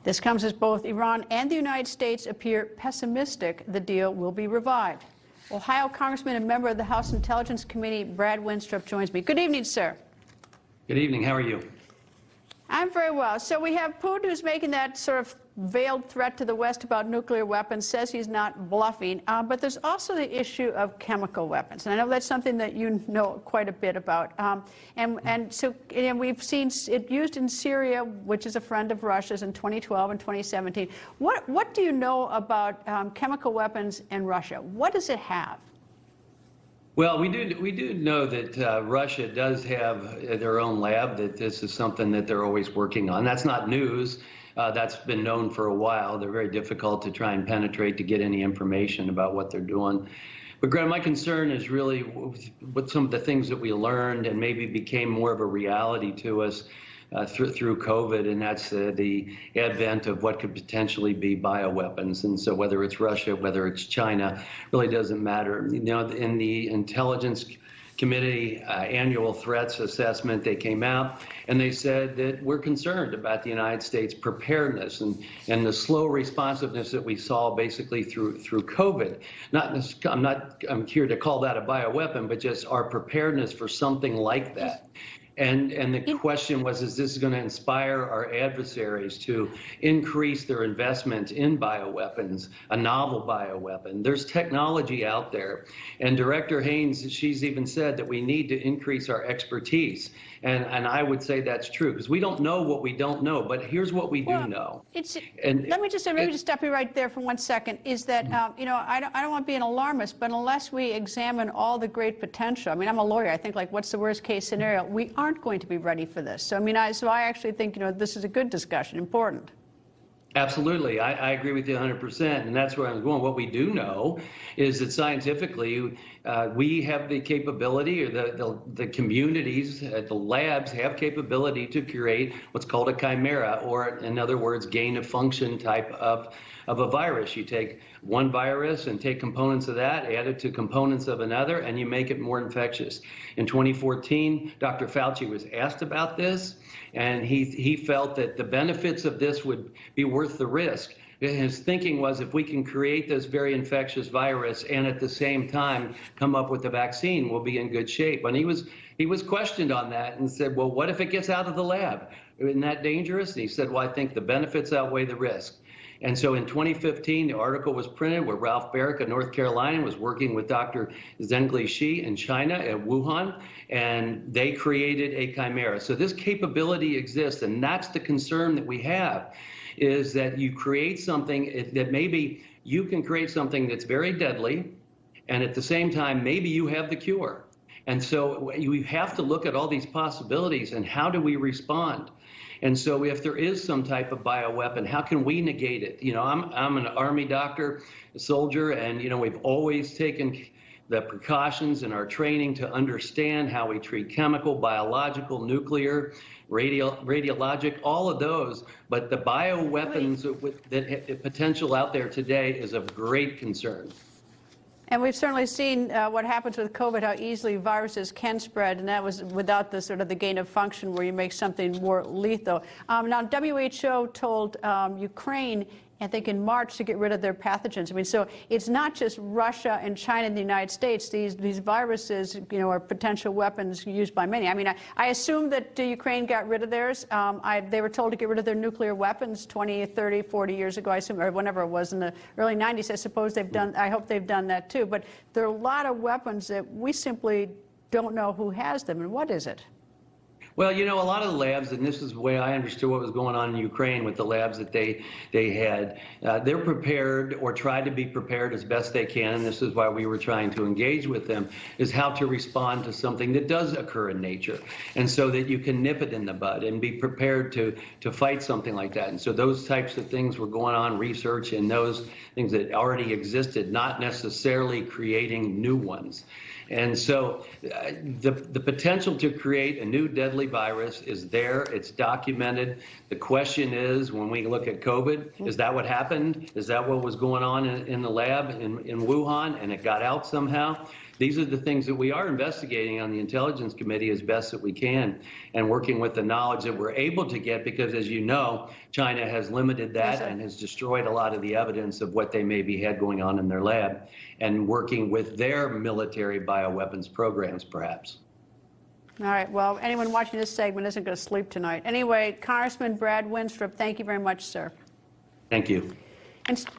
This comes as both Iran and the United States appear pessimistic the deal will be revived. Ohio Congressman and member of the House Intelligence Committee, Brad Wenstrup, joins me. Good evening, sir. Good evening. How are you? I'm very well. So we have Putin, who's making that sort of veiled threat to the West about nuclear weapons, says he's not bluffing. But there's also the issue of chemical weapons. And I know that's something that you know quite a bit about. And we've seen it used in Syria, which is a friend of Russia's, in 2012 and 2017. What do you know about chemical weapons in Russia? What does it have? Well, we do know that Russia does have their own lab, that this is something that they're always working on. That's not news. That's been known for a while. They're very difficult to try and penetrate to get any information about what they're doing. But Graham, my concern is really with some of the things that we learned and maybe became more of a reality to us through COVID, and that's the advent of what could potentially be bioweapons. And so whether it's Russia, whether it's China, really doesn't matter. You know, in the Intelligence Committee annual threats assessment, they came out and they said that we're concerned about the United States preparedness and the slow responsiveness that we saw basically through COVID. I'm here to call that a bioweapon, but just our preparedness for something like that. And the question was, is this going to inspire our adversaries to increase their investment in bioweapons, a novel bioweapon? There's technology out there. And Director Haynes, she's even said that we need to increase our expertise. And I would say that's true, because we don't know what we don't know. But here's what we do know. Let me just stop you right there for 1 second. Is that, I don't want to be an alarmist, but unless we examine all the great potential, I mean, I'm a lawyer. I think, like, what's the worst case scenario? We aren't going to be ready for this. So, I mean, I actually think, this is a good discussion, important. Absolutely. I agree with you 100%. And that's where I'm going. What we do know is that scientifically, we have the capability, or the communities, the labs have capability to create what's called a chimera, or in other words, gain of function type of a virus. You take one virus and take components of that, add it to components of another, and you make it more infectious. In 2014, Dr. Fauci was asked about this, and he felt that the benefits of this would be worth the risk. His thinking was, if we can create this very infectious virus and at the same time come up with a vaccine, we'll be in good shape. And he was questioned on that and said, well, what if it gets out of the lab? Isn't that dangerous? And he said, well, I think the benefits outweigh the risk. And so in 2015, the article was printed where Ralph Barrick of North Carolina was working with Dr. Zhengli Shi in China at Wuhan, and they created a chimera. So this capability exists, and that's the concern that we have, is that you create something that maybe you can create something that's very deadly, and at the same time, maybe you have the cure. And so you have to look at all these possibilities, and how do we respond? And so if there is some type of bioweapon, how can we negate it? I'm an Army doctor, a soldier, and, we've always taken the precautions in our training to understand how we treat chemical, biological, nuclear, radiologic, all of those. But the bioweapons that potential out there today is of great concern. And we've certainly seen what happens with COVID, how easily viruses can spread, and that was without the sort of the gain of function where you make something more lethal. Now, WHO told Ukraine, I think in March, to get rid of their pathogens. I mean, so it's not just Russia and China and the United States. These viruses, are potential weapons used by many. I mean, I assume that Ukraine got rid of theirs. They were told to get rid of their nuclear weapons 20, 30, 40 years ago, I assume, or whenever it was in the early 90s. I suppose they've done, I hope they've done that too. But there are a lot of weapons that we simply don't know who has them. And what is it? Well, a lot of the labs, and this is the way I understood what was going on in Ukraine with the labs that they had, they're prepared, or tried to be prepared as best they can, and this is why we were trying to engage with them, is how to respond to something that does occur in nature, and so that you can nip it in the bud and be prepared to fight something like that. And so those types of things were going on, research in those things that already existed, not necessarily creating new ones. And so the potential to create a new deadly virus is there. It's documented. The question is, when we look at COVID, is that what happened? Is that what was going on in the lab in Wuhan, and it got out somehow? these are the things that we are investigating on the Intelligence Committee as best that we can, and working with the knowledge that we're able to get, because as you know, China has limited that and has destroyed a lot of the evidence of what they maybe had going on in their lab, and working with their military bioweapons programs, perhaps. All right. Well, anyone watching this segment isn't going to sleep tonight. Anyway, Congressman Brad Wenstrup, thank you very much, sir. Thank you. And still